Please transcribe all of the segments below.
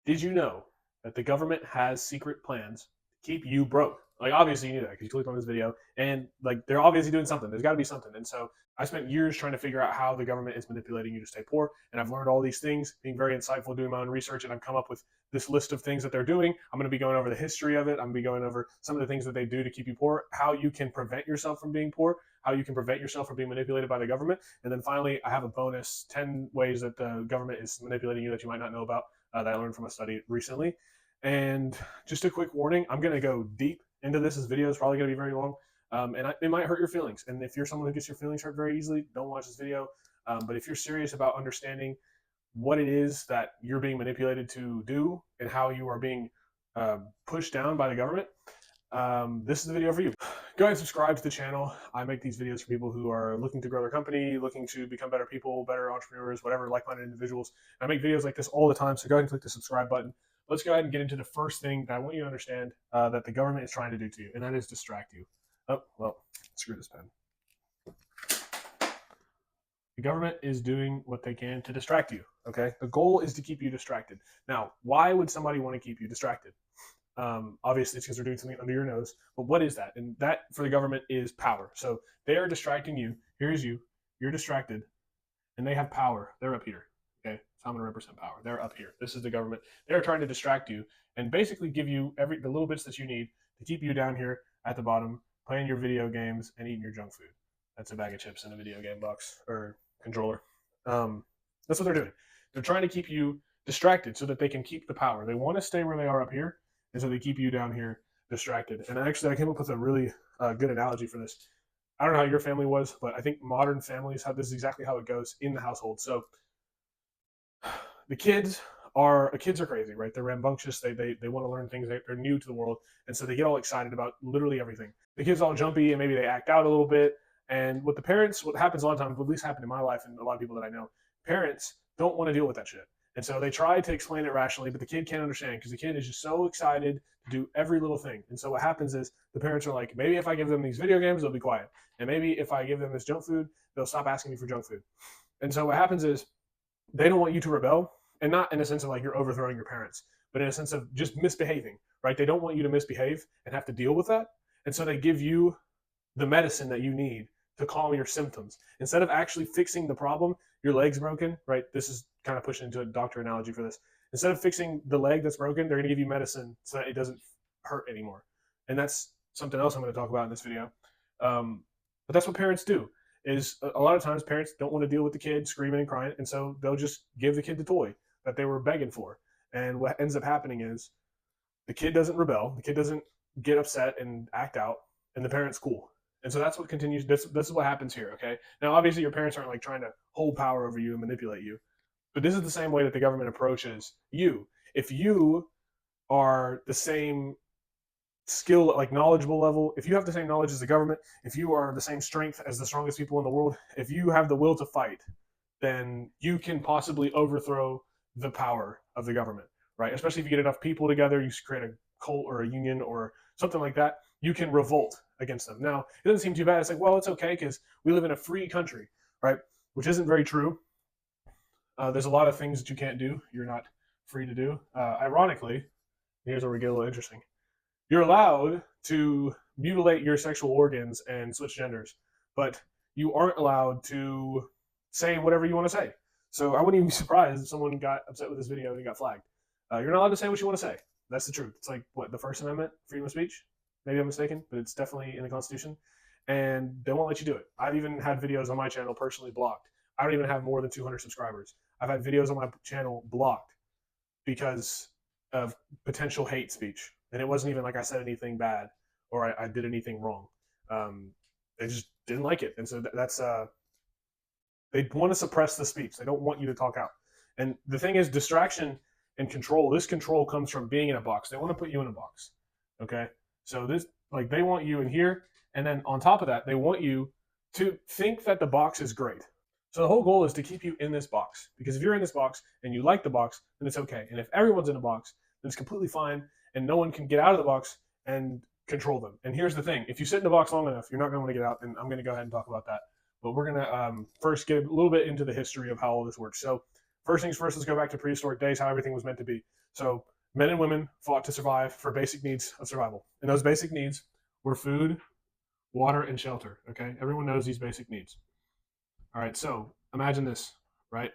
Did you know that the government has secret plans to keep you broke? Like, obviously, you knew that because you clicked on this video, and like they're obviously doing something. There's got to be something. And so I spent years trying to figure out how the government is manipulating you to stay poor, and I've learned all these things, being very insightful, doing my own research, and I've come up with this list of things that they're doing. I'm going to be going over the history of it. I'm going to be going over some of the things that they do to keep you poor, how you can prevent yourself from being poor, how you can prevent yourself from being manipulated by the government, and then finally, I have a bonus 10 ways that the government is manipulating you that you might not know about that I learned from a study recently. And just a quick warning, I'm going to go deep into this. This video is probably going to be very long, it might hurt your feelings. And if you're someone who gets your feelings hurt very easily, don't watch this video. But if you're serious about understanding what it is that you're being manipulated to do and how you are being pushed down by the government, this is the video for you. Go ahead and subscribe to the channel. I make these videos for people who are looking to grow their company, looking to become better people, better entrepreneurs, whatever, like-minded individuals. I make videos like this all the time, so go ahead and click the subscribe button. Let's go ahead and get into the first thing that I want you to understand that the government is trying to do to you, and that is distract you. Oh, well, screw this pen. The government is doing what they can to distract you, okay? The goal is to keep you distracted. Now, why would somebody want to keep you distracted? Obviously, it's because they're doing something under your nose. But what is that? And that, for the government, is power. So they are distracting you. Here's you. You're distracted. And they have power. They're up here. Okay? So I'm going to represent power. They're up here. This is the government. They're trying to distract you and basically give you the little bits that you need to keep you down here at the bottom, playing your video games and eating your junk food. That's a bag of chips in a video game box or controller. That's what they're doing. They're trying to keep you distracted so that they can keep the power. They want to stay where they are up here, and so they keep you down here distracted. And actually, I came up with a really good analogy for this. I don't know how your family was, but I think modern families have this is exactly how it goes in the household. So the kids are crazy, right? They're rambunctious. They want to learn things. They're new to the world, and so they get all excited about literally everything. The kids all jumpy, and maybe they act out a little bit. And what happens a lot of times, at least happened in my life and a lot of people that I know, parents don't want to deal with that shit. And so they try to explain it rationally, but the kid can't understand because the kid is just so excited to do every little thing. And so what happens is the parents are like, maybe if I give them these video games, they'll be quiet. And maybe if I give them this junk food, they'll stop asking me for junk food. And so what happens is they don't want you to rebel, and not in a sense of like you're overthrowing your parents, but in a sense of just misbehaving, right? They don't want you to misbehave and have to deal with that. And so they give you the medicine that you need to calm your symptoms. Instead of actually fixing the problem, your leg's broken, right? This is kind of pushing into a doctor analogy for this. Instead of fixing the leg that's broken, they're going to give you medicine so that it doesn't hurt anymore. And that's something else I'm going to talk about in this video. But that's what parents do. Is a lot of times parents don't want to deal with the kid screaming and crying, and so they'll just give the kid the toy that they were begging for. And what ends up happening is the kid doesn't rebel, the kid doesn't get upset and act out, and the parent's cool. And so that's what continues. This is what happens here. Okay. Now, obviously, your parents aren't like trying to hold power over you and manipulate you, but this is the same way that the government approaches you. If you are the same skill, like knowledgeable level, if you have the same knowledge as the government, if you are the same strength as the strongest people in the world, if you have the will to fight, then you can possibly overthrow the power of the government, right? Especially if you get enough people together, you create a cult or a union or something like that, you can revolt against them. Now, it doesn't seem too bad. It's like, well, it's okay because we live in a free country, right? Which isn't very true. There's a lot of things that you can't do. You're not free to do. Ironically, here's where we get a little interesting. You're allowed to mutilate your sexual organs and switch genders, but you aren't allowed to say whatever you want to say. So I wouldn't even be surprised if someone got upset with this video and he got flagged. You're not allowed to say what you want to say. That's the truth. It's like, what, the First Amendment, freedom of speech? Maybe I'm mistaken, but it's definitely in the Constitution. And they won't let you do it. I've even had videos on my channel personally blocked. I don't even have more than 200 subscribers. I've had videos on my channel blocked because of potential hate speech. And it wasn't even like I said anything bad or I did anything wrong. They just didn't like it. And so that's, they want to suppress the speech. They don't want you to talk out. And the thing is, distraction and control, this control comes from being in a box. They want to put you in a box. Okay. So this, like, they want you in here. And then on top of that, they want you to think that the box is great. So the whole goal is to keep you in this box, because if you're in this box and you like the box, then it's okay. And if everyone's in a box, then it's completely fine. And no one can get out of the box and control them. And here's the thing. If you sit in the box long enough, you're not going to want to get out. And I'm going to go ahead and talk about that. But we're going to first get a little bit into the history of how all this works. So First things first, let's go back to prehistoric days, how everything was meant to be. So men and women fought to survive for basic needs of survival. And those basic needs were food, water, and shelter. Okay, everyone knows these basic needs. All right, so imagine this, right?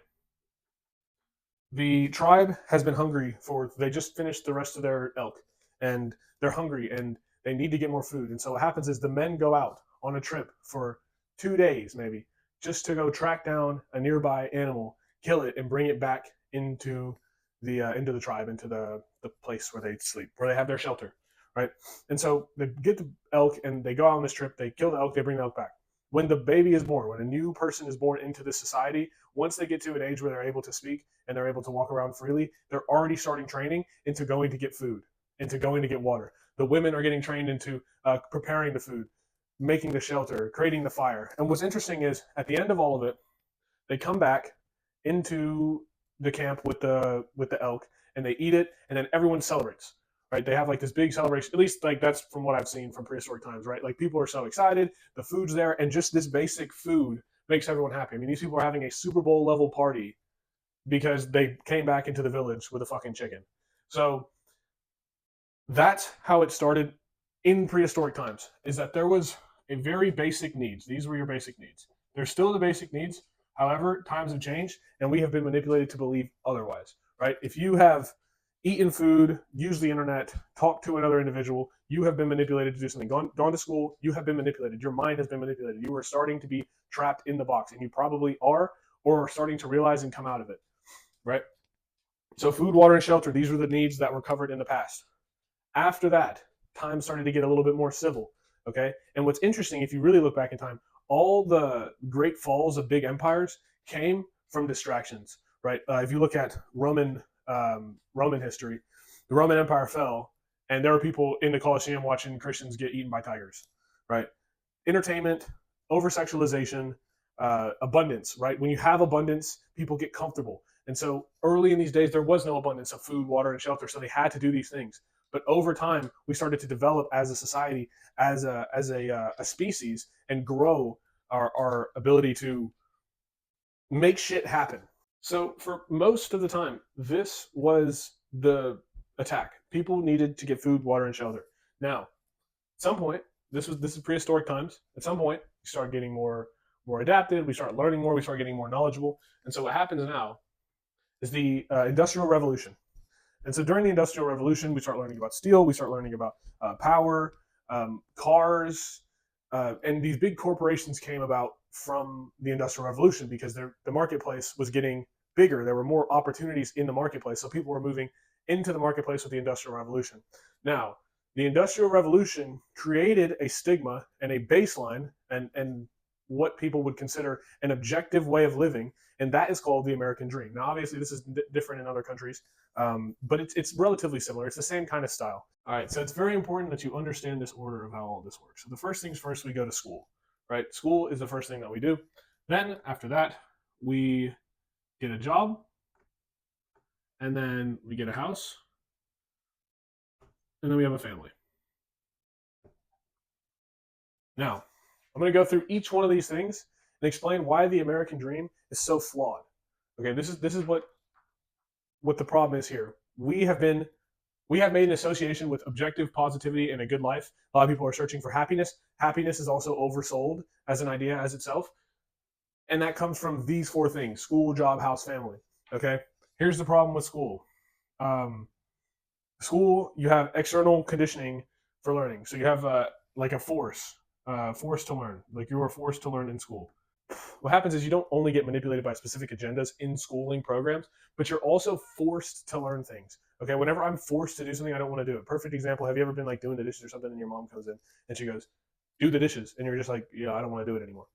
The tribe has been hungry they just finished the rest of their elk, and they're hungry and they need to get more food. And so what happens is the men go out on a trip for 2 days, maybe, just to go track down a nearby animal, kill it, and bring it back into the tribe, into the place where they sleep, where they have their shelter, right? And so they get the elk and they go out on this trip, they kill the elk, they bring the elk back. When the baby is born, when a new person is born into this society, once they get to an age where they're able to speak and they're able to walk around freely, they're already starting training into going to get food, into going to get water. The women are getting trained into preparing the food, making the shelter, creating the fire. And what's interesting is at the end of all of it, they come back into the camp with the elk and they eat it, and then everyone celebrates. Right? They have like this big celebration. At least like that's from what I've seen from prehistoric times. Right? Like people are so excited, the food's there, and just this basic food makes everyone happy. I mean, these people are having a Super Bowl level party because they came back into the village with a fucking chicken. So that's how it started in prehistoric times, is that there was a very basic needs. These were your basic needs. They're still the basic needs. However, times have changed and we have been manipulated to believe otherwise, right? If you have eaten food, used the internet, talked to another individual, you have been manipulated to do something. Gone to school, you have been manipulated. Your mind has been manipulated. You are starting to be trapped in the box, and you probably are, or are starting to realize and come out of it, right? So food, water, and shelter, these were the needs that were covered in the past. After that, time started to get a little bit more civil, okay? And what's interesting, if you really look back in time, all the great falls of big empires came from distractions, right? If you look at Roman history, the Roman Empire fell, and there were people in the Colosseum watching Christians get eaten by tigers, right? Entertainment, over sexualization, abundance, right? When you have abundance, people get comfortable. And so early in these days, there was no abundance of food, water, and shelter, so they had to do these things. But over time, we started to develop as a society, as a species, and grow our ability to make shit happen. So for most of the time, this was the attack. People needed to get food, water, and shelter. Now, at some point, this is prehistoric times. At some point, we start getting more adapted. We start learning more. We start getting more knowledgeable. And so what happens now is the Industrial Revolution. And so during the Industrial Revolution, we start learning about steel. We start learning about power, cars, and these big corporations came about from the Industrial Revolution because the marketplace was getting bigger. There were more opportunities in the marketplace, so people were moving into the marketplace with the Industrial Revolution. Now, the Industrial Revolution created a stigma and a baseline and what people would consider an objective way of living, and that is called the American Dream. Now, obviously, this is different in other countries, but it's relatively similar. It's the same kind of style. All right, so it's very important that you understand this order of how all this works. So the first things first, we go to school, right? School is the first thing that we do. Then after that, we get a job, and then we get a house, and then we have a family. Now, I'm going to go through each one of these things and explain why the American dream is so flawed. Okay, this is what the problem is here. We have made an association with objective positivity and a good life. A lot of people are searching for happiness. Happiness is also oversold as an idea as itself. And that comes from these four things: school, job, house, family. Okay, here's the problem with school. School, you have external conditioning for learning. So you have like a force to learn. Like you are forced to learn in school. What happens is you don't only get manipulated by specific agendas in schooling programs, but you're also forced to learn things. Okay, whenever I'm forced to do something, I don't want to do it. Perfect example, have you ever been like doing the dishes or something and your mom comes in and she goes, do the dishes. And you're just like, yeah, I don't want to do it anymore,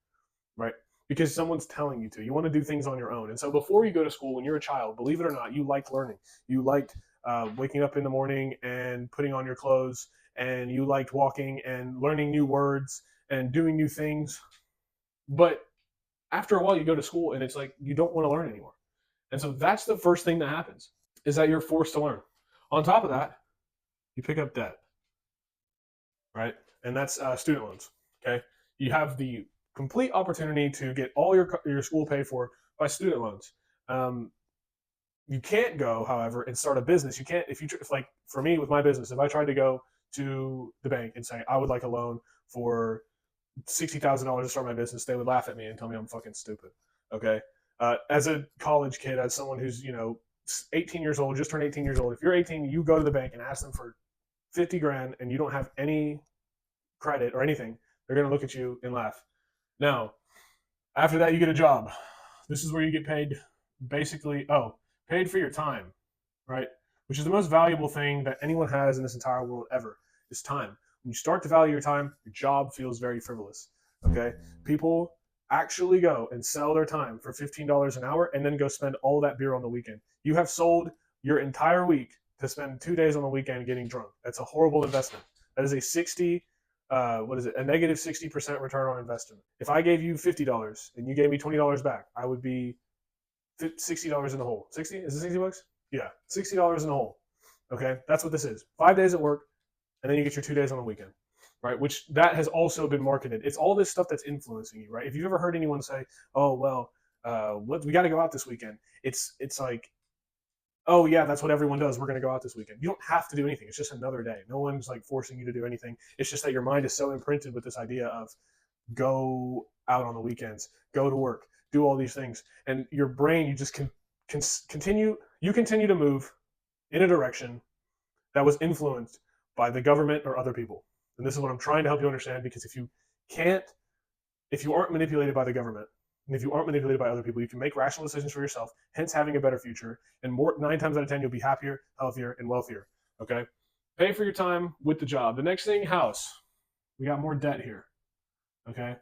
right? Because someone's telling you to. You want to do things on your own. And so before you go to school, when you're a child, believe it or not, you liked learning. You liked waking up in the morning and putting on your clothes, and you liked walking and learning new words and doing new things. But after a while, you go to school and it's like you don't want to learn anymore. And so that's the first thing that happens, is that you're forced to learn. On top of that, you pick up debt, right? And that's student loans, okay? You have the complete opportunity to get all your school paid for by student loans. You can't go, however, and start a business. You can't if like for me with my business, if I tried to go to the bank and say I would like a loan for $60,000 to start my business, they would laugh at me and tell me I'm fucking stupid. Okay. As a college kid, as someone who's 18 years old, just turned 18 years old. If you're 18, you go to the bank and ask them for 50 grand, and you don't have any credit or anything, they're gonna look at you and laugh. Now, after that, you get a job. This is where you get paid, basically. Paid for your time, right? Which is the most valuable thing that anyone has in this entire world ever is time. When you start to value your time, your job feels very frivolous. Okay, people actually go and sell their time for $15 an hour and then go spend all that beer on the weekend. You have sold your entire week to spend 2 days on the weekend getting drunk. That's a horrible investment. That is a 60 what is it, a negative 60% return on investment. If I gave you $50 and you gave me $20 back, I would be $60 in the hole. 60? Is it 60 bucks? Yeah, $60 in the hole. Okay, that's what this is. 5 days at work, and then you get your 2 days on the weekend, right? Which that has also been marketed. It's all this stuff that's influencing you, right? If you've ever heard anyone say, "Oh well, we got to go out this weekend," it's like, "Oh yeah, that's what everyone does. We're going to go out this weekend." You don't have to do anything. It's just another day. No one's like forcing you to do anything. It's just that your mind is so imprinted with this idea of go out on the weekends, go to work, do all these things, and your brain, you just continue to move in a direction that was influenced by the government or other people. And this is what I'm trying to help you understand, because if you aren't manipulated by the government, and if you aren't manipulated by other people, you can make rational decisions for yourself, hence having a better future. And 9 times out of 10, you'll be happier, healthier, and wealthier. Okay? Pay for your time with the job. The next thing, house. We got more debt here. Okay?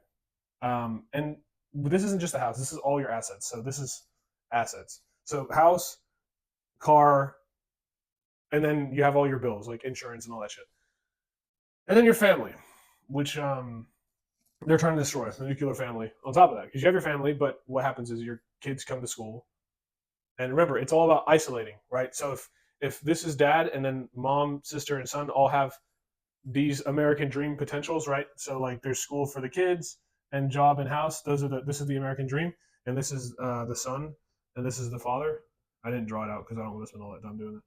And this isn't just a house. This is all your assets. So this is assets. So house, car, and then you have all your bills like insurance and all that shit. And then your family, which they're trying to destroy, the nuclear family. On top of that, because you have your family, but what happens is your kids come to school, and remember, it's all about isolating, right? So if this is dad, and then mom, sister, and son all have these American dream potentials, right? So like there's school for the kids and job and house. This is the American dream, and this is the son, and this is the father. I didn't draw it out because I don't want to spend all that time doing it.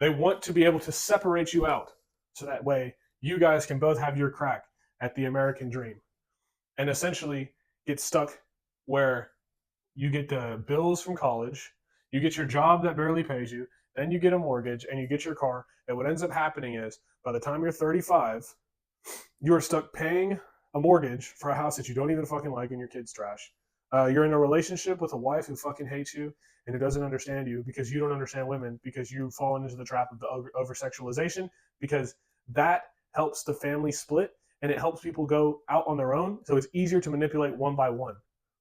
They want to be able to separate you out, so that way you guys can both have your crack at the American dream, and essentially get stuck where you get the bills from college, you get your job that barely pays you, then you get a mortgage, and you get your car. And what ends up happening is by the time you're 35, you're stuck paying a mortgage for a house that you don't even fucking like and your kid's trash. You're in a relationship with a wife who fucking hates you and who doesn't understand you because you don't understand women, because you've fallen into the trap of the over sexualization, because that helps the family split and it helps people go out on their own. So it's easier to manipulate one by one,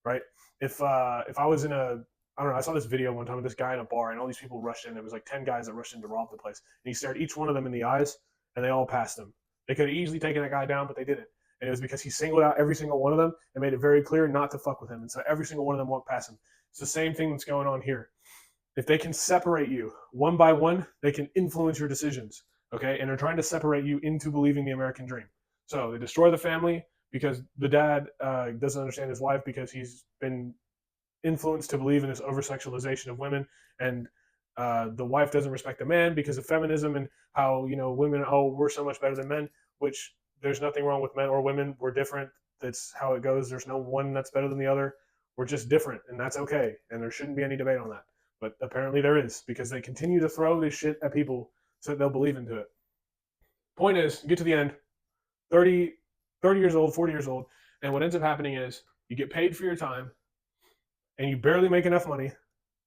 right? If I was in I don't know, I saw this video one time of this guy in a bar and all these people rushed in. It was like 10 guys that rushed in to rob the place. And he stared each one of them in the eyes and they all passed him. They could have easily taken that guy down, but they didn't. And it was because he singled out every single one of them and made it very clear not to fuck with him. And so every single one of them walked past him. It's the same thing that's going on here. If they can separate you one by one, they can influence your decisions. Okay? And they're trying to separate you into believing the American dream. So they destroy the family because the dad doesn't understand his wife because he's been influenced to believe in this over sexualization of women, and the wife doesn't respect the man because of feminism and how women, oh, we're so much better than men, which there's nothing wrong with men or women. We're different. That's how it goes. There's no one that's better than the other. We're just different, and that's okay, and there shouldn't be any debate on that. But apparently there is, because they continue to throw this shit at people so that they'll believe into it. Point is, you get to the end, 30 years old, 40 years old, and what ends up happening is you get paid for your time and you barely make enough money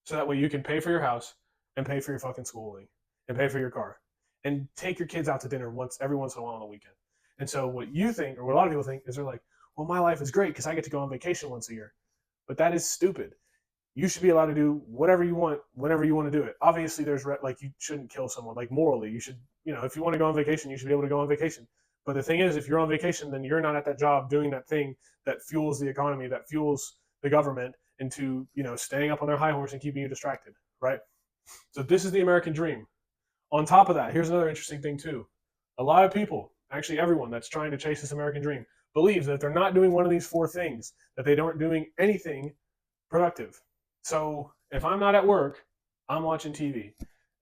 so that way you can pay for your house and pay for your fucking schooling and pay for your car and take your kids out to dinner every once in a while on the weekend. And so what you think, or what a lot of people think, is they're like, well, my life is great because I get to go on vacation once a year. But that is stupid. You should be allowed to do whatever you want whenever you want to do it. Obviously, there's like, you shouldn't kill someone. Like, morally, you should, if you want to go on vacation, you should be able to go on vacation. But the thing is, if you're on vacation, then you're not at that job doing that thing that fuels the economy, that fuels the government into, staying up on their high horse and keeping you distracted, right? So this is the American dream. On top of that, here's another interesting thing too. A lot of people, actually everyone that's trying to chase this American dream, believes that if they're not doing one of these four things, that they aren't doing anything productive. So if I'm not at work, I'm watching TV.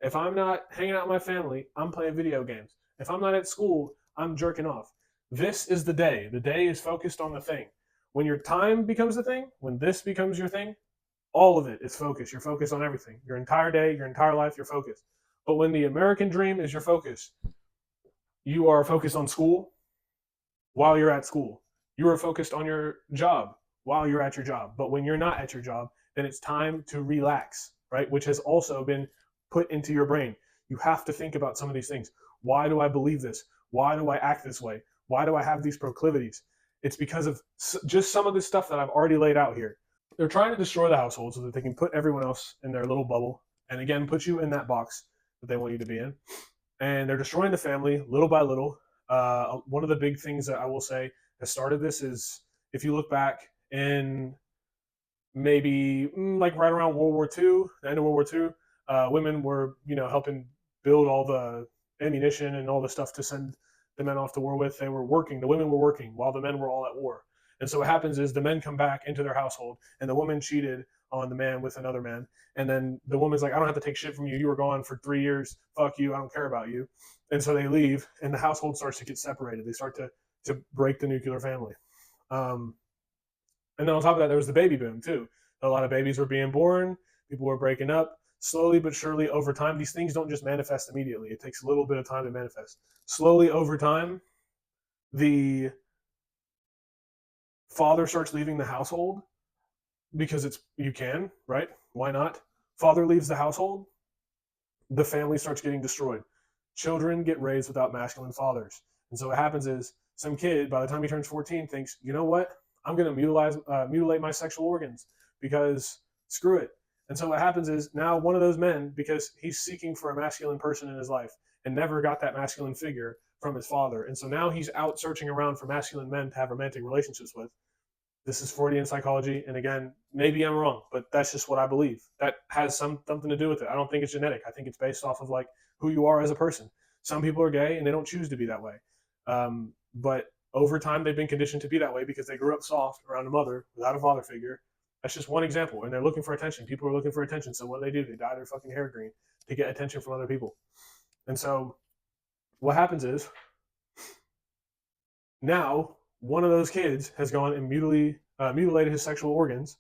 If I'm not hanging out with my family, I'm playing video games. If I'm not at school, I'm jerking off. This is the day. The day is focused on the thing. When your time becomes the thing, when this becomes your thing, all of it is focused. You're focused on everything. Your entire day, your entire life, you're focused. But when the American dream is your focus, you are focused on school while you're at school. You are focused on your job while you're at your job. But when you're not at your job, then it's time to relax, right? Which has also been put into your brain. You have to think about some of these things. Why do I believe this? Why do I act this way? Why do I have these proclivities? It's because of just some of the stuff that I've already laid out here. They're trying to destroy the household so that they can put everyone else in their little bubble and again put you in that box that they want you to be in. And they're destroying the family little by little. One of the big things that I will say has started this is if you look back in maybe like right around World War II, the end of World War II, women were helping build all the ammunition and all the stuff to send the men off to war with. They were working. The women were working while the men were all at war. And so what happens is the men come back into their household, and the woman cheated on the man with another man. And then the woman's like, I don't have to take shit from you. You were gone for 3 years. Fuck you. I don't care about you. And so they leave, and the household starts to get separated. They start to break the nuclear family. Um, and then on top of that, there was the baby boom too. A lot of babies were being born. People were breaking up. Slowly but surely over time, these things don't just manifest immediately. It takes a little bit of time to manifest. Slowly over time, the father starts leaving the household because you can, right? Why not? Father leaves the household, the family starts getting destroyed. Children get raised without masculine fathers. And so what happens is some kid, by the time he turns 14, thinks, you know what? I'm going to mutilate my sexual organs because screw it. And so what happens is now one of those men, because he's seeking for a masculine person in his life and never got that masculine figure from his father. And so now he's out searching around for masculine men to have romantic relationships with. This is Freudian psychology. And again, maybe I'm wrong, but that's just what I believe. That has something to do with it. I don't think it's genetic. I think it's based off of like who you are as a person. Some people are gay and they don't choose to be that way. But over time, they've been conditioned to be that way because they grew up soft around a mother without a father figure. That's just one example. And they're looking for attention. People are looking for attention. So what do? They dye their fucking hair green to get attention from other people. And so what happens is now one of those kids has gone and mutilated his sexual organs,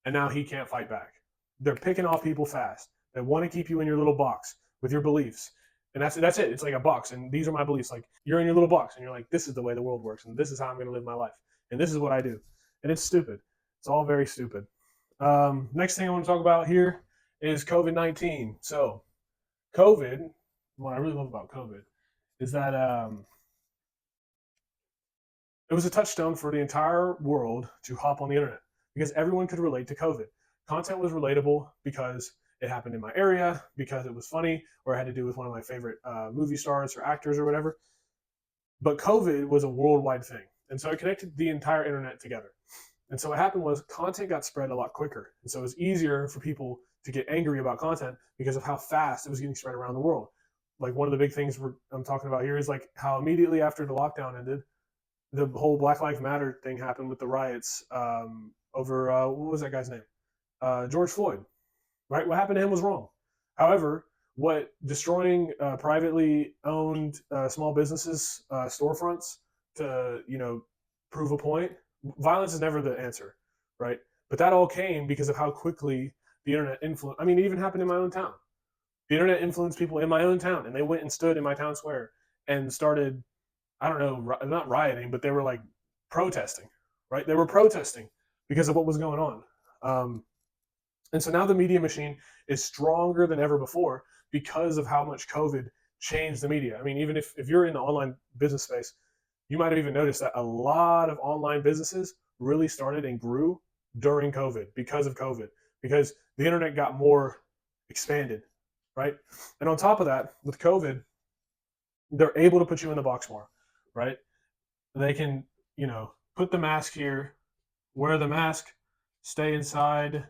and now he can't fight back. They're picking off people fast. They want to keep you in your little box with your beliefs. And that's it. It's like a box. And these are my beliefs. Like you're in your little box and you're like, this is the way the world works. And this is how I'm going to live my life. And this is what I do. And it's stupid. It's all very stupid. Next thing I want to talk about here is COVID-19. So COVID, what I really love about COVID is that it was a touchstone for the entire world to hop on the internet because everyone could relate to COVID. Content was relatable because it happened in my area, because it was funny, or it had to do with one of my favorite movie stars or actors or whatever. But COVID was a worldwide thing. And so it connected the entire internet together. And so what happened was content got spread a lot quicker. And so it was easier for people to get angry about content because of how fast it was getting spread around the world. Like one of the big things I'm talking about here is like how immediately after the lockdown ended, the whole Black Lives Matter thing happened with the riots over what was that guy's name? George Floyd. Right? What happened to him was wrong. However, what destroying privately owned small businesses storefronts to prove a point, violence is never the answer, right? But that all came because of how quickly the internet influenced. I mean, it even happened in my own town. The internet influenced people in my own town, and they went and stood in my town square and started, I don't know, not rioting, but they were like protesting, right? They were protesting because of what was going on. And so now the media machine is stronger than ever before because of how much COVID changed the media. I mean, even if you're in the online business space, you might have even noticed that a lot of online businesses really started and grew during COVID because of COVID, because the internet got more expanded, right? And on top of that, with COVID, they're able to put you in the box more, right? They can, put the mask here, wear the mask, stay inside,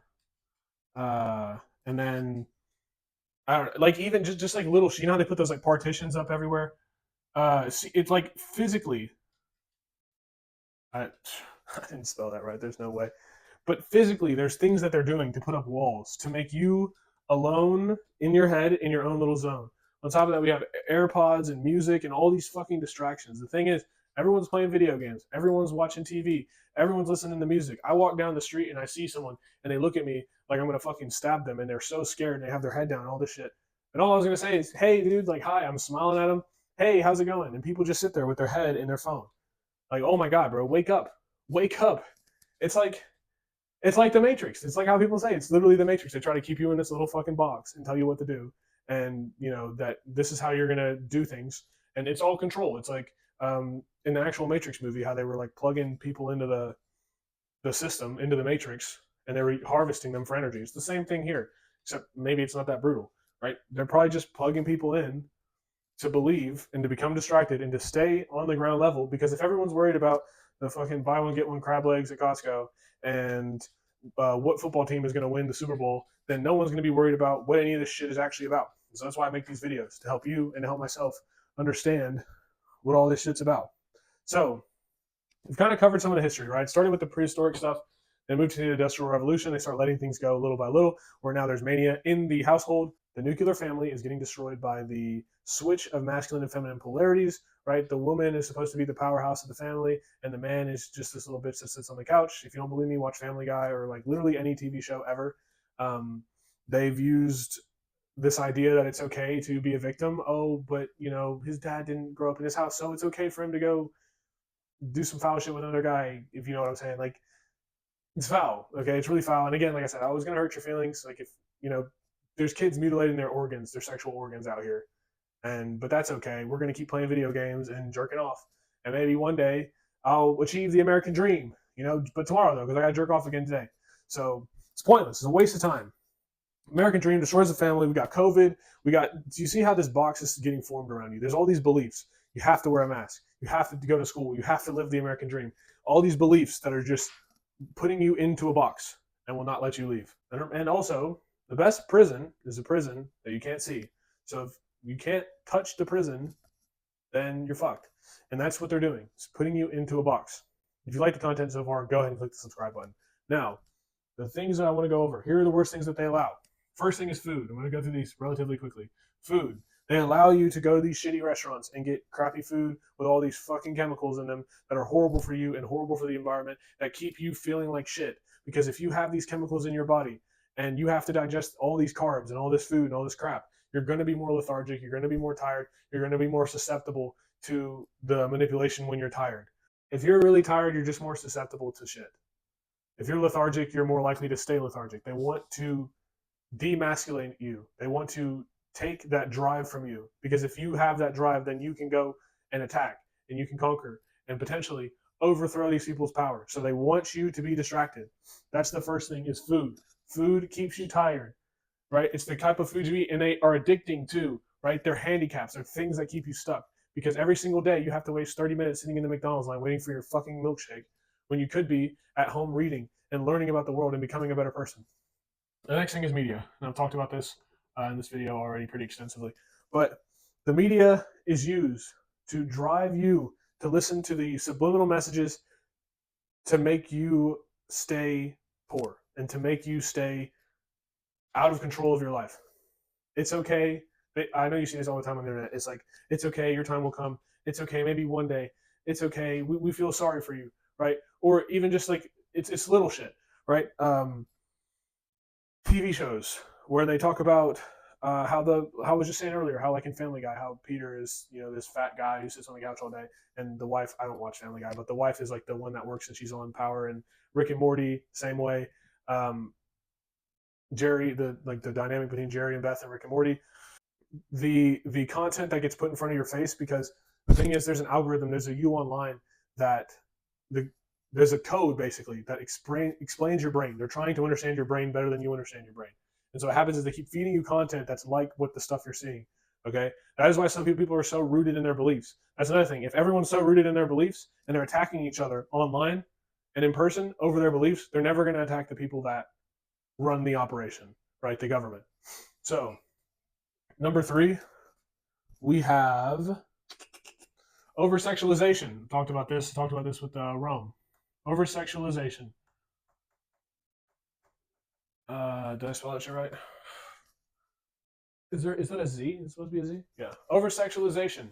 and then I don't know, like even just like little, how they put those like partitions up everywhere. It's like physically, I, I didn't spell that right. There's no way, but physically, there's things that they're doing to put up walls to make you alone in your head in your own little zone. On top of that, we have AirPods and music and all these fucking distractions. The thing is, everyone's playing video games, everyone's watching TV, everyone's listening to music. I walk down the street and I see someone and they look at me like I'm gonna fucking stab them, and they're so scared and they have their head down and all this shit. And all I was gonna say is, hey, dude, like, hi. I'm smiling at them. Hey, how's it going? And people just sit there with their head in their phone. Like, oh my god, bro, wake up, wake up. It's like the Matrix. It's like how people say it's literally the Matrix. They try to keep you in this little fucking box and tell you what to do, and that this is how you're gonna do things, and it's all control. It's like in the actual Matrix movie, how they were like plugging people into the system, into the Matrix, and they were harvesting them for energy. It's the same thing here, except maybe it's not that brutal, right? They're probably just plugging people in to believe and to become distracted and to stay on the ground level, because if everyone's worried about the fucking buy one get one crab legs at Costco and what football team is going to win the Super Bowl, then no one's going to be worried about what any of this shit is actually about. So that's why I make these videos, to help you and to help myself understand what all this shit's about. So we've kind of covered some of the history, right? Starting with the prehistoric stuff, then moved to the Industrial Revolution. They start letting things go little by little, where now there's mania in the household. The nuclear family is getting destroyed by the switch of masculine and feminine polarities, right? The woman is supposed to be the powerhouse of the family, and the man is just this little bitch that sits on the couch. If you don't believe me, watch Family Guy or like literally any TV show ever. They've used this idea that it's okay to be a victim. Oh, but his dad didn't grow up in his house, so it's okay for him to go do some foul shit with another guy, if you know what I'm saying. Like, it's foul, okay? It's really foul. And again, like I said, I was gonna hurt your feelings. Like, if there's kids mutilating their organs, their sexual organs out here, but that's okay. We're gonna keep playing video games and jerking off, and maybe one day I'll achieve the American dream, But tomorrow though, because I gotta jerk off again today, so it's pointless. It's a waste of time. American dream destroys the family. We got COVID. Do you see how this box is getting formed around you? There's all these beliefs. You have to wear a mask. You have to go to school. You have to live the American dream. All these beliefs that are just putting you into a box and will not let you leave. And also, the best prison is a prison that you can't see. So if you can't touch the prison, then you're fucked. And that's what they're doing. It's putting you into a box. If you like the content so far, go ahead and click the subscribe button. Now, the things that I want to go over, here are the worst things that they allow. First thing is food. I'm going to go through these relatively quickly. Food. They allow you to go to these shitty restaurants and get crappy food with all these fucking chemicals in them that are horrible for you and horrible for the environment, that keep you feeling like shit. Because if you have these chemicals in your body and you have to digest all these carbs and all this food and all this crap, you're going to be more lethargic. You're going to be more tired. You're going to be more susceptible to the manipulation when you're tired. If you're really tired, you're just more susceptible to shit. If you're lethargic, you're more likely to stay lethargic. They want to demasculate you. They want to take that drive from you, because if you have that drive, then you can go and attack and you can conquer and potentially overthrow these people's power. So they want you to be distracted. That's the first thing, is food. Food keeps you tired, right? It's the type of food you eat, and they are addicting too, right? They're handicaps. They're things that keep you stuck, because every single day you have to waste 30 minutes sitting in the McDonald's line waiting for your fucking milkshake when you could be at home reading and learning about the world and becoming a better person. The next thing is media. And I've talked about this in this video already pretty extensively. But the media is used to drive you to listen to the subliminal messages to make you stay poor and to make you stay out of control of your life. It's okay. I know you see this all the time on the internet. It's like, it's okay. Your time will come. It's okay. Maybe one day. It's okay. We feel sorry for you, right? Or even just like, it's little shit, right? TV shows where they talk about how I was just saying earlier, how like in Family Guy, how Peter is, this fat guy who sits on the couch all day, and the wife, I don't watch Family Guy, but the wife is like the one that works and she's on Power, and Rick and Morty, same way. Jerry, the dynamic between Jerry and Beth and Rick and Morty, the content that gets put in front of your face, because the thing is, there's an algorithm, there's a you online that there's a code basically that explains your brain. They're trying to understand your brain better than you understand your brain. And so what happens is they keep feeding you content that's like what the stuff you're seeing. Okay? That is why some people are so rooted in their beliefs. That's another thing. If everyone's so rooted in their beliefs and they're attacking each other online and in person over their beliefs, they're never going to attack the people that run the operation, right? The government. So, number 3, we have over-sexualization. Talked about this with Rome. Over-sexualization. Did I spell that shit right? Is that a Z? It's supposed to be a Z? Yeah. Over sexualization.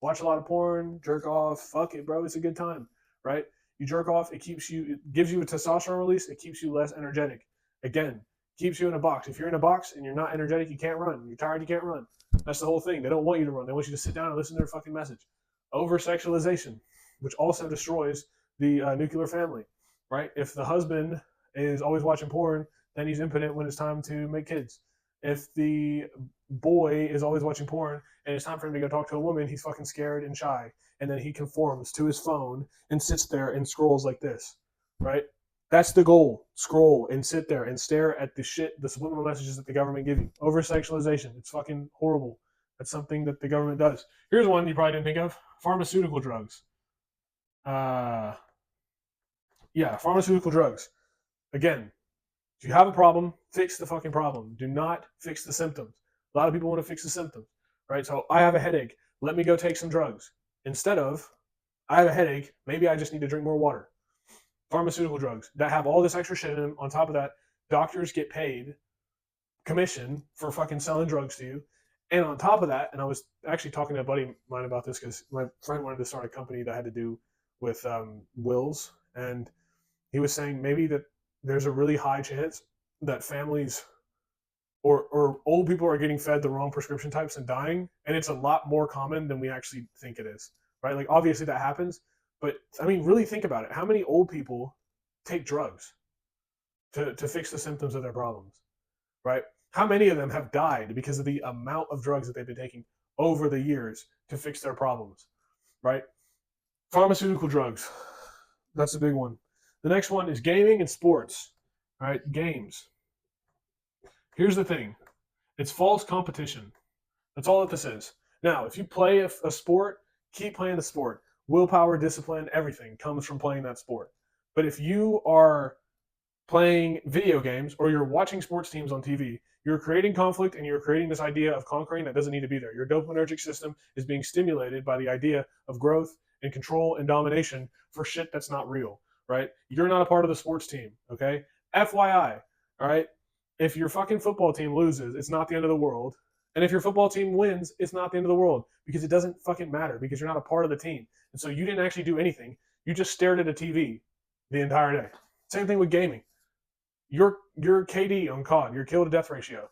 Watch a lot of porn, jerk off, fuck it, bro. It's a good time, right? You jerk off, it gives you a testosterone release, it keeps you less energetic. Again, keeps you in a box. If you're in a box and you're not energetic, you can't run. You're tired, you can't run. That's the whole thing. They don't want you to run. They want you to sit down and listen to their fucking message. Over sexualization, which also destroys the nuclear family, right? If the husband is always watching porn, then he's impotent when it's time to make kids. If the boy is always watching porn and it's time for him to go talk to a woman, he's fucking scared and shy. And then he conforms to his phone and sits there and scrolls like this, right? That's the goal. Scroll and sit there and stare at the shit, the subliminal messages that the government give you. Over sexualization. It's fucking horrible. That's something that the government does. Here's one you probably didn't think of: pharmaceutical drugs. Uh, yeah, pharmaceutical drugs. Again, if you have a problem, fix the fucking problem. Do not fix the symptoms. A lot of people want to fix the symptoms, right? So I have a headache. Let me go take some drugs. Instead of, I have a headache. Maybe I just need to drink more water. Pharmaceutical drugs that have all this extra shit in them. On top of that, doctors get paid commission for fucking selling drugs to you. And on top of that, and I was actually talking to a buddy of mine about this because my friend wanted to start a company that had to do with wills. And he was saying maybe that there's a really high chance that families or old people are getting fed the wrong prescription types and dying, and it's a lot more common than we actually think it is, right? Like obviously that happens, but I mean, really think about it. How many old people take drugs to fix the symptoms of their problems, right? How many of them have died because of the amount of drugs that they've been taking over the years to fix their problems, right? Pharmaceutical drugs, that's a big one. The next one is gaming and sports, right? Games. Here's the thing: it's false competition. That's all that this is. Now, if you play a sport, keep playing the sport. Willpower, discipline, everything comes from playing that sport. But if you are playing video games or you're watching sports teams on TV, you're creating conflict and you're creating this idea of conquering that doesn't need to be there. Your dopaminergic system is being stimulated by the idea of growth and control and domination for shit that's not real, right? You're not a part of the sports team, okay? FYI, all right? If your fucking football team loses, it's not the end of the world. And if your football team wins, it's not the end of the world because it doesn't fucking matter because you're not a part of the team. And so you didn't actually do anything. You just stared at a TV the entire day. Same thing with gaming. Your KD on COD, your kill to death ratio.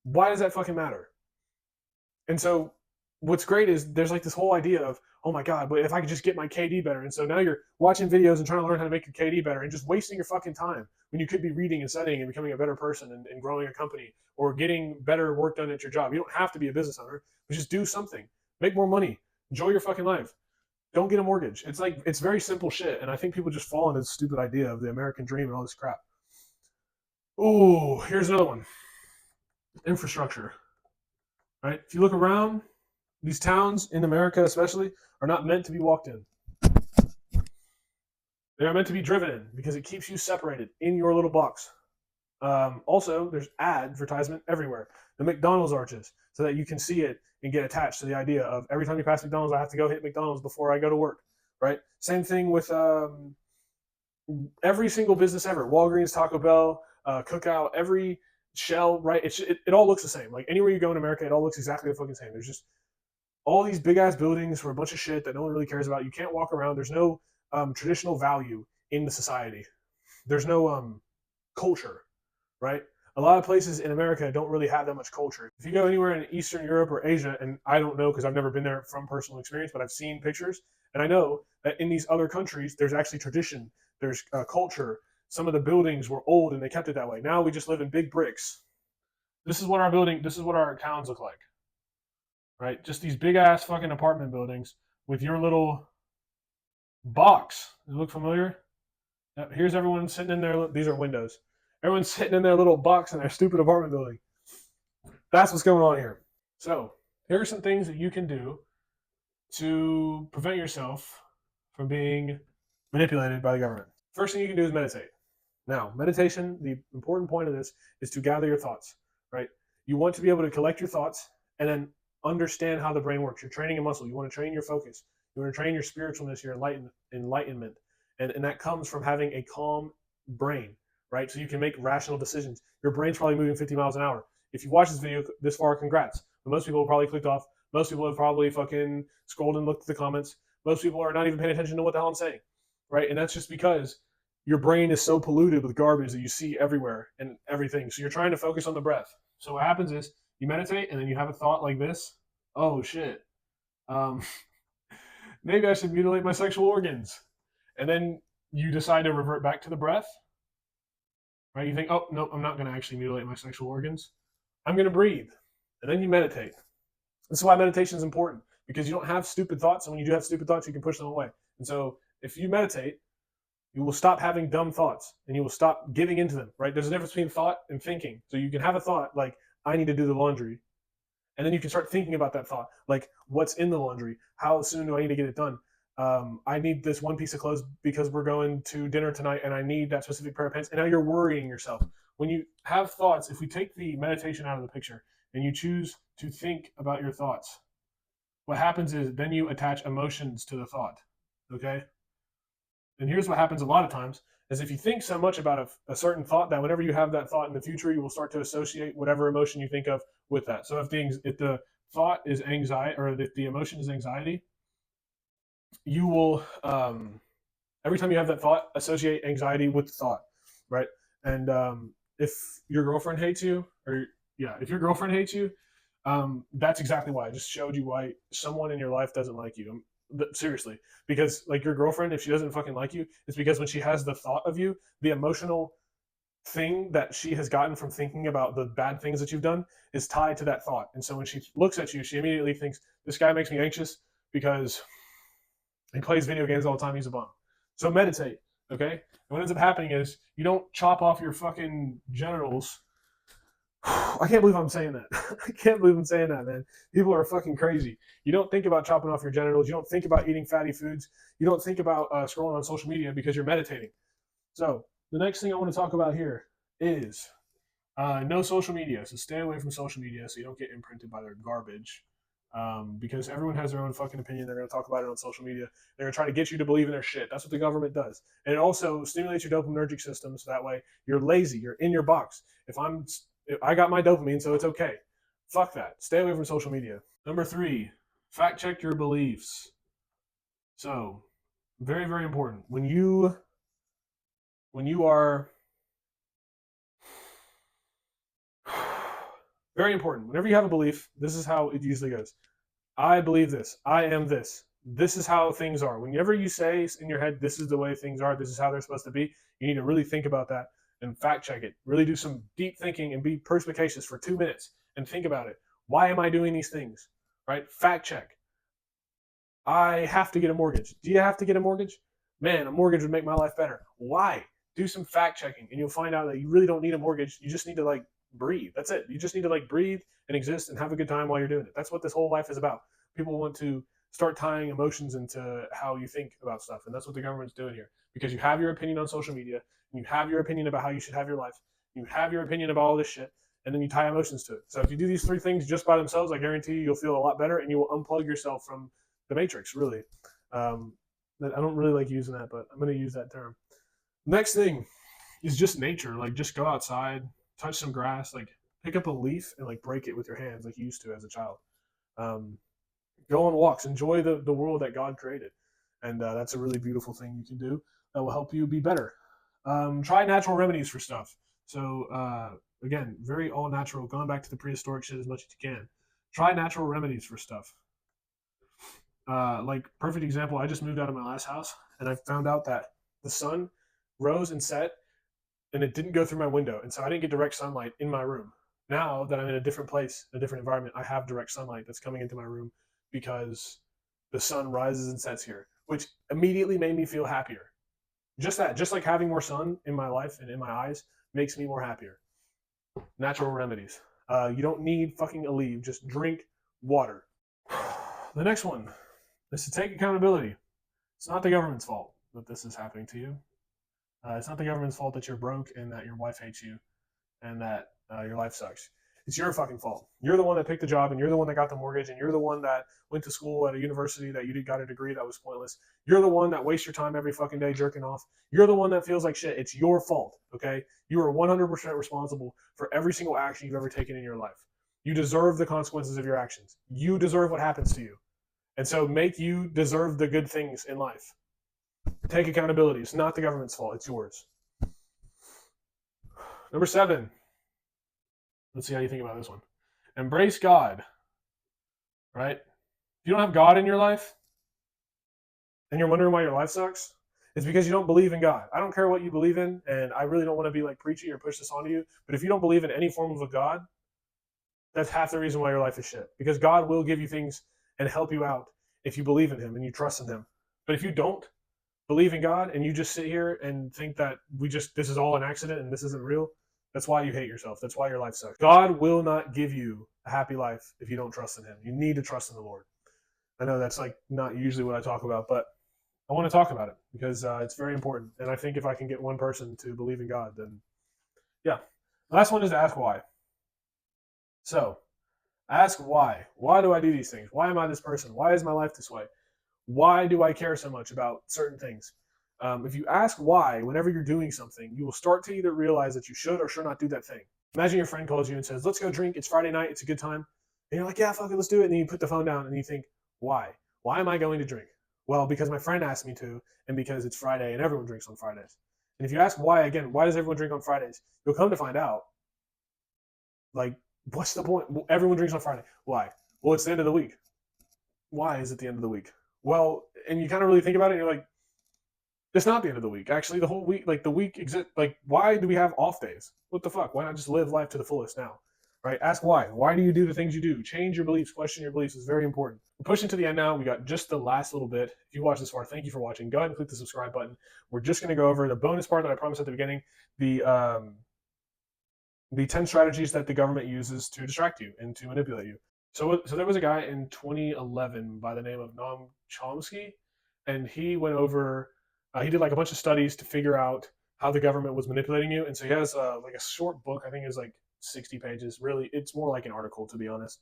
Why does that fucking matter? And so what's great is there's like this whole idea of, oh my God, but if I could just get my KD better. And so now you're watching videos and trying to learn how to make your KD better and just wasting your fucking time when you could be reading and studying and becoming a better person and growing a company or getting better work done at your job. You don't have to be a business owner, but just do something. Make more money. Enjoy your fucking life. Don't get a mortgage. It's like, it's very simple shit. And I think people just fall into this stupid idea of the American dream and all this crap. Oh, here's another one. Infrastructure. Right? If you look around, these towns in America especially are not meant to be walked in. They are meant to be driven in because it keeps you separated in your little box. Also, there's advertisement everywhere. The McDonald's arches, so that you can see it and get attached to the idea of every time you pass McDonald's, I have to go hit McDonald's before I go to work. Right? Same thing with every single business ever: Walgreens, Taco Bell, Cookout, every Shell. Right? It all looks the same. Like anywhere you go in America, it all looks exactly the fucking same. There's just all these big ass buildings for a bunch of shit that no one really cares about. You can't walk around. There's no traditional value in the society. There's no culture, right? A lot of places in America don't really have that much culture. If you go anywhere in Eastern Europe or Asia, and I don't know because I've never been there from personal experience, but I've seen pictures, and I know that in these other countries, there's actually tradition, there's culture. Some of the buildings were old and they kept it that way. Now we just live in big bricks. This is what our towns look like, right? Just these big ass fucking apartment buildings with your little box. Does it look familiar? Here's everyone sitting in there. These are windows. Everyone's sitting in their little box in their stupid apartment building. That's what's going on here. So here are some things that you can do to prevent yourself from being manipulated by the government. First thing you can do is meditate. Now, meditation, the important point of this is to gather your thoughts, right? You want to be able to collect your thoughts and then understand how the brain works. You're training a muscle. You want to train your focus. You want to train your spiritualness, your enlightenment. And that comes from having a calm brain, right? So you can make rational decisions. Your brain's probably moving 50 miles an hour. If you watch this video this far, congrats. But most people have probably clicked off. Most people have probably fucking scrolled and looked at the comments. Most people are not even paying attention to what the hell I'm saying, right? And that's just because your brain is so polluted with garbage that you see everywhere and everything. So you're trying to focus on the breath. So what happens is you meditate and then you have a thought like this. Oh shit. Um, maybe I should mutilate my sexual organs. And then you decide to revert back to the breath. Right? You think, oh no, I'm not going to actually mutilate my sexual organs. I'm going to breathe. And then you meditate. This is why meditation is important, because you don't have stupid thoughts, and when you do have stupid thoughts, you can push them away. And so if you meditate, you will stop having dumb thoughts and you will stop giving into them, right? There's a difference between thought and thinking. So you can have a thought like, I need to do the laundry. And then you can start thinking about that thought, like, what's in the laundry? How soon do I need to get it done? I need this one piece of clothes because we're going to dinner tonight and I need that specific pair of pants. And now you're worrying yourself. When you have thoughts, if we take the meditation out of the picture and you choose to think about your thoughts, what happens is then you attach emotions to the thought, okay? And here's what happens a lot of times is if you think so much about a certain thought that whenever you have that thought in the future, you will start to associate whatever emotion you think of with that. So if the thought is anxiety, or if the emotion is anxiety, you will every time you have that thought, associate anxiety with the thought, right? And if your girlfriend hates you, or yeah, if your girlfriend hates you, that's exactly why. I just showed you why someone in your life doesn't like you. Seriously, because like your girlfriend, if she doesn't fucking like you, it's because when she has the thought of you, the emotional thing that she has gotten from thinking about the bad things that you've done is tied to that thought. And so when she looks at you, she immediately thinks, this guy makes me anxious because he plays video games all the time. He's a bum. So meditate, okay? And what ends up happening is you don't chop off your fucking genitals. I can't believe I'm saying that. I can't believe I'm saying that, man. People are fucking crazy. You don't think about chopping off your genitals. You don't think about eating fatty foods. You don't think about scrolling on social media because you're meditating. So the next thing I want to talk about here is no social media. So stay away from social media so you don't get imprinted by their garbage. Because everyone has their own fucking opinion. They're going to talk about it on social media. They're going to try to get you to believe in their shit. That's what the government does. And it also stimulates your dopaminergic system so that way you're lazy. You're in your box. If I got my dopamine, so it's okay. Fuck that. Stay away from social media. Number 3, fact check your beliefs. So, very, very important. When you are very important. Whenever you have a belief, this is how it usually goes. I believe this. I am this. This is how things are. Whenever you say in your head, this is the way things are, this is how they're supposed to be, you need to really think about that and fact check it. Really do some deep thinking and be perspicacious for 2 minutes and think about it. Why am I doing these things? Right? Fact check. I have to get a mortgage. Do you have to get a mortgage? Man, a mortgage would make my life better. Why? Do some fact checking and you'll find out that you really don't need a mortgage. You just need to like breathe. That's it. You just need to like breathe and exist and have a good time while you're doing it. That's what this whole life is about. People want to start tying emotions into how you think about stuff. And that's what the government's doing here. Because you have your opinion on social media, and you have your opinion about how you should have your life, you have your opinion about all this shit, and then you tie emotions to it. So if you do these 3 things just by themselves, I guarantee you'll feel a lot better and you will unplug yourself from the matrix, really. I don't really like using that, but I'm going to use that term. Next thing is just nature. Like, just go outside, touch some grass, like pick up a leaf and like break it with your hands like you used to as a child. Go on walks, enjoy the world that God created. And that's a really beautiful thing you can do that will help you be better. Try natural remedies for stuff. So again, very all natural, going back to the prehistoric shit as much as you can. Try natural remedies for stuff. Like, perfect example, I just moved out of my last house and I found out that the sun rose and set and it didn't go through my window. And so I didn't get direct sunlight in my room. Now that I'm in a different place, a different environment, I have direct sunlight that's coming into my room because the sun rises and sets here, which immediately made me feel happier. Just that, just like having more sun in my life and in my eyes makes me more happier. Natural remedies. You don't need fucking a leaf. Just drink water. The next one is to take accountability. It's not the government's fault that this is happening to you. It's not the government's fault that you're broke and that your wife hates you and that your life sucks. It's your fucking fault. You're the one that picked the job, and you're the one that got the mortgage, and you're the one that went to school at a university that you got a degree that was pointless. You're the one that wastes your time every fucking day jerking off. You're the one that feels like shit. It's your fault, okay? You are 100% responsible for every single action you've ever taken in your life. You deserve the consequences of your actions. You deserve what happens to you. And so make you deserve the good things in life. Take accountability. It's not the government's fault. It's yours. Number 7. Let's see how you think about this one. Embrace God. Right? If you don't have God in your life and you're wondering why your life sucks, it's because you don't believe in God. I don't care what you believe in, and I really don't want to be like preachy or push this onto you, but if you don't believe in any form of a God, that's half the reason why your life is shit. Because God will give you things and help you out if you believe in Him and you trust in Him. But if you don't believe in God and you just sit here and think that this is all an accident and this isn't real, that's why you hate yourself. That's why your life sucks. God will not give you a happy life if you don't trust in Him. You need to trust in the Lord. I know that's like not usually what I talk about, but I want to talk about it because it's very important. And I think if I can get one person to believe in God, then yeah. The last one is to ask why. So ask why. Why do I do these things? Why am I this person? Why is my life this way? Why do I care so much about certain things? If you ask why, whenever you're doing something, you will start to either realize that you should or should not do that thing. Imagine your friend calls you and says, let's go drink. It's Friday night. It's a good time. And you're like, yeah, fuck it, let's do it. And then you put the phone down and you think, why? Why am I going to drink? Well, because my friend asked me to, and because it's Friday and everyone drinks on Fridays. And if you ask why, again, why does everyone drink on Fridays? You'll come to find out, like, what's the point? Everyone drinks on Friday. Why? Well, it's the end of the week. Why is it the end of the week? Well, and you kind of really think about it, and you're like, it's not the end of the week. Actually, the whole week, like the week exists. Like, why do we have off days? What the fuck? Why not just live life to the fullest now? Right? Ask why. Why do you do the things you do? Change your beliefs. Question your beliefs is very important. We're pushing to the end now. We got just the last little bit. If you watched this far, thank you for watching. Go ahead and click the subscribe button. We're just going to go over the bonus part that I promised at the beginning. The 10 strategies that the government uses to distract you and to manipulate you. So there was a guy in 2011 by the name of Noam Chomsky, and he went over, he did like a bunch of studies to figure out how the government was manipulating you. And so he has like a short book, I think it's like 60 pages. Really, it's more like an article, to be honest,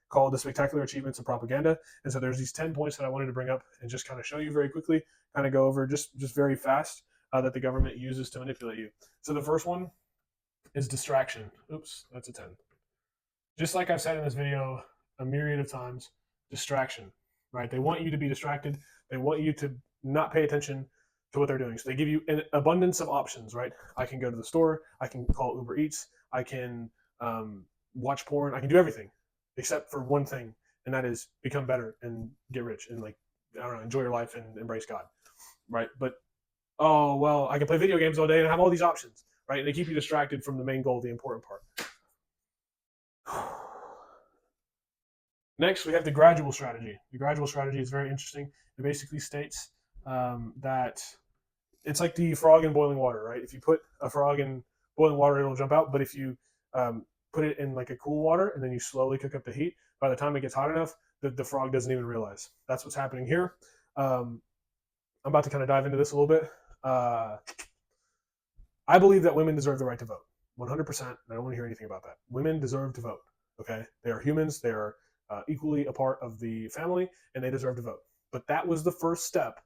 called The Spectacular Achievements of Propaganda. And so there's these 10 points that I wanted to bring up and just kind of show you very quickly, kind of go over just very fast that the government uses to manipulate you. So the first one is distraction. Oops, that's a 10. Just like I've said in this video a myriad of times, distraction, right? They want you to be distracted. They want you to not pay attention to what they're doing. So they give you an abundance of options, right? I can go to the store. I can call Uber Eats. I can watch porn. I can do everything except for one thing, and that is become better and get rich and, like, I don't know, enjoy your life and embrace God, right? But, oh, well, I can play video games all day and have all these options, right? And they keep you distracted from the main goal, the important part. Next, we have the gradual strategy. The gradual strategy is very interesting. It basically states that it's like the frog in boiling water, right? If you put a frog in boiling water, it'll jump out. But if you put it in like a cool water and then you slowly cook up the heat, by the time it gets hot enough, the frog doesn't even realize. That's what's happening here. I'm about to kind of dive into this a little bit. I believe that women deserve the right to vote. 100%. I don't want to hear anything about that. Women deserve to vote. Okay? They are humans. They are equally a part of the family, and they deserve to vote. But that was the first step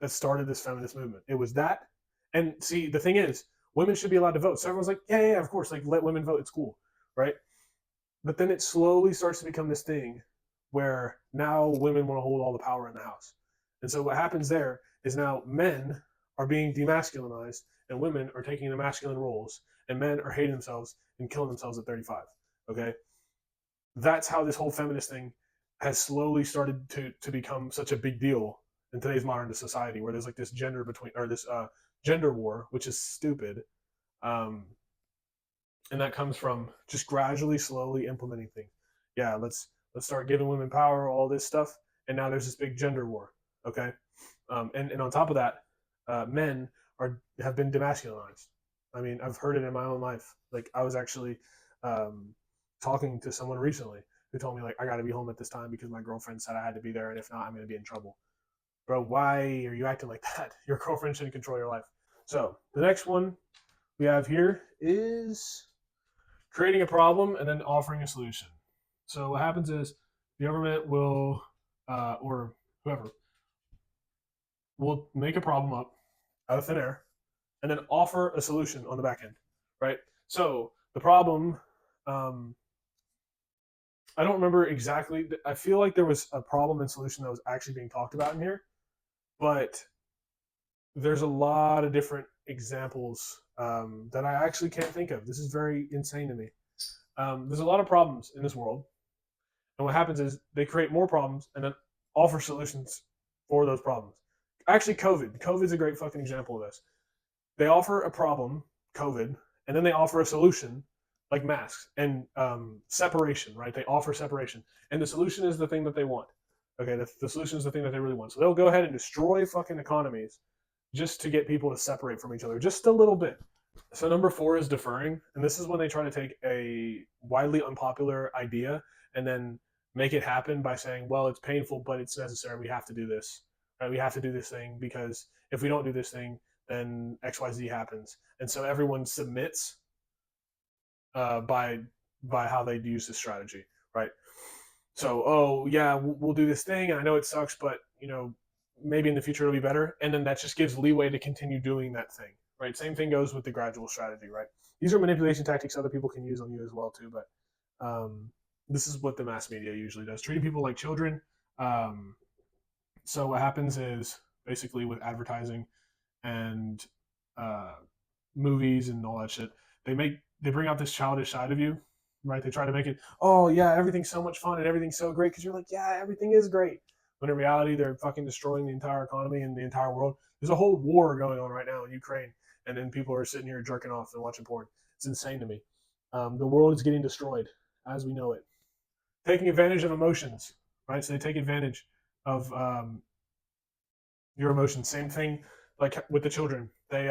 that started this feminist movement. It was that. And see, the thing is, women should be allowed to vote. So everyone's like, yeah, of course, like, let women vote. It's cool, right? But then it slowly starts to become this thing where now women want to hold all the power in the house. And so what happens there is now men are being demasculinized and women are taking the masculine roles and men are hating themselves and killing themselves at 35, okay? That's how this whole feminist thing has slowly started to become such a big deal in today's modern society, where there's like this gender war, which is stupid, and that comes from just gradually, slowly implementing things. Yeah, let's start giving women power, all this stuff, and now there's this big gender war. Okay, and on top of that, men have been demasculinized. I mean, I've heard it in my own life. Like, I was actually talking to someone recently who told me, like, I got to be home at this time because my girlfriend said I had to be there, and if not, I'm going to be in trouble. Bro, why are you acting like that? Your girlfriend shouldn't control your life. So the next one we have here is creating a problem and then offering a solution. So what happens is the government will, or whoever, will make a problem up out of thin air and then offer a solution on the back end, right? So the problem, um, I don't remember exactly. I feel like there was a problem and solution that was actually being talked about in here, but there's a lot of different examples that I actually can't think of. This is very insane to me. There's a lot of problems in this world, and what happens is they create more problems and then offer solutions for those problems. Actually, COVID is a great fucking example of this. They offer a problem, COVID, and then they offer a solution like masks and separation, right? They offer separation, and the solution is the thing that they want. Okay, the solution is the thing that they really want. So they'll go ahead and destroy fucking economies just to get people to separate from each other just a little bit. So number 4 is deferring, and this is when they try to take a widely unpopular idea and then make it happen by saying, "Well, it's painful, but it's necessary. We have to do this. Right? We have to do this thing because if we don't do this thing, then XYZ happens." And so everyone submits by how they use this strategy, right? So, oh yeah, we'll do this thing, and I know it sucks, but maybe in the future it'll be better, and then that just gives leeway to continue doing that thing, right? Same thing goes with the gradual strategy, right? These are manipulation tactics other people can use on you as well too, but this is what the mass media usually does, treating people like children. So what happens is basically with advertising and movies and all that shit, they bring out this childish side of you, right? They try to make it, oh yeah, everything's so much fun and everything's so great because you're like, yeah, everything is great. When in reality, they're fucking destroying the entire economy and the entire world. There's a whole war going on right now in Ukraine, and then people are sitting here jerking off and watching porn. It's insane to me. The world is getting destroyed as we know it. Taking advantage of emotions, right? So they take advantage of your emotions. Same thing like with the children. They,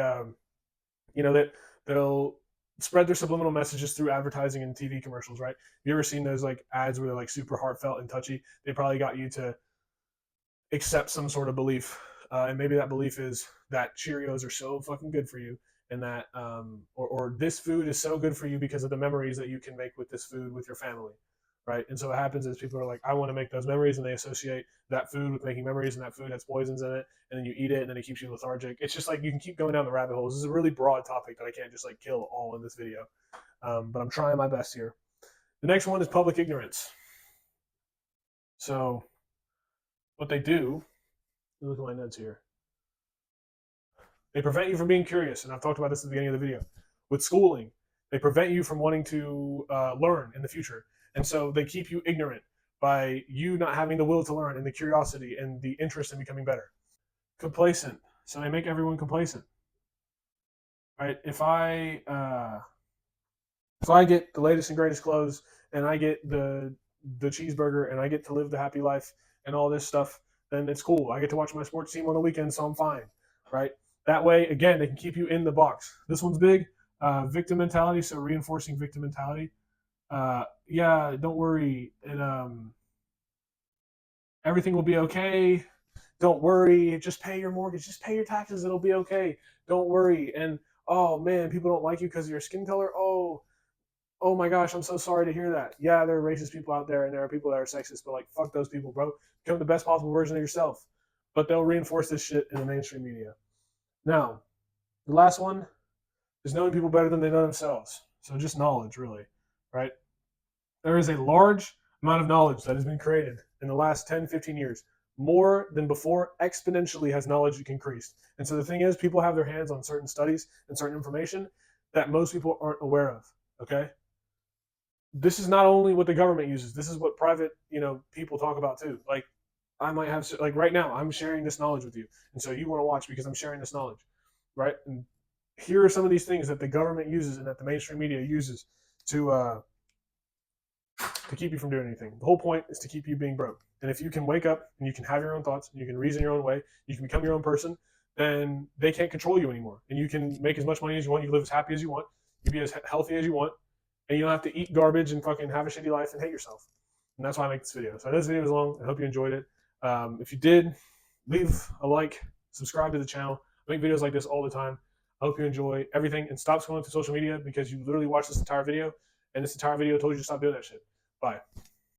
that they'll spread their subliminal messages through advertising and TV commercials, right? You ever seen those like ads where they're like super heartfelt and touchy? They probably got you to accept some sort of belief, and maybe that belief is that Cheerios are so fucking good for you, and that or this food is so good for you because of the memories that you can make with this food with your family, right? And so what happens is people are like, I want to make those memories, and they associate that food with making memories, and that food has poisons in it, and then you eat it, and then it keeps you lethargic. It's just like you can keep going down the rabbit holes. This is a really broad topic that I can't just like kill all in this video, but I'm trying my best here. The next one is public ignorance. So what they do, look at my notes here. They prevent you from being curious, and I've talked about this at the beginning of the video. With schooling, they prevent you from wanting to learn in the future, and so they keep you ignorant by you not having the will to learn and the curiosity and the interest in becoming better. Complacent, so they make everyone complacent. Right? If I get the latest and greatest clothes, and I get the cheeseburger, and I get to live the happy life and all this stuff, then it's cool. I get to watch my sports team on the weekend, so I'm fine, right? That way, again, they can keep you in the box. This one's big. Victim mentality, so reinforcing victim mentality. Yeah, don't worry, and everything will be okay. Don't worry, just pay your mortgage, just pay your taxes, it'll be okay. Don't worry. And oh man, people don't like you because of your skin color. Oh my gosh, I'm so sorry to hear that. Yeah, there are racist people out there and there are people that are sexist, but like, fuck those people, bro. Become the best possible version of yourself. But they'll reinforce this shit in the mainstream media. Now, the last one is knowing people better than they know themselves. So just knowledge, really, right? There is a large amount of knowledge that has been created in the last 10, 15 years. More than before, exponentially has knowledge increased. And so the thing is, people have their hands on certain studies and certain information that most people aren't aware of, okay? This is not only what the government uses. This is what private, people talk about too. Like, I might have, like right now, I'm sharing this knowledge with you, and so you want to watch because I'm sharing this knowledge, right? And here are some of these things that the government uses and that the mainstream media uses to keep you from doing anything. The whole point is to keep you being broke. And if you can wake up and you can have your own thoughts, and you can reason your own way, you can become your own person, then they can't control you anymore. And you can make as much money as you want. You live as happy as you want. You be as healthy as you want. And you don't have to eat garbage and fucking have a shitty life and hate yourself. And that's why I make this video. So I know this video was long. I hope you enjoyed it. If you did, leave a like, subscribe to the channel. I make videos like this all the time. I hope you enjoy everything, and stop scrolling through social media because you literally watched this entire video And this entire video told you to stop doing that shit. Bye.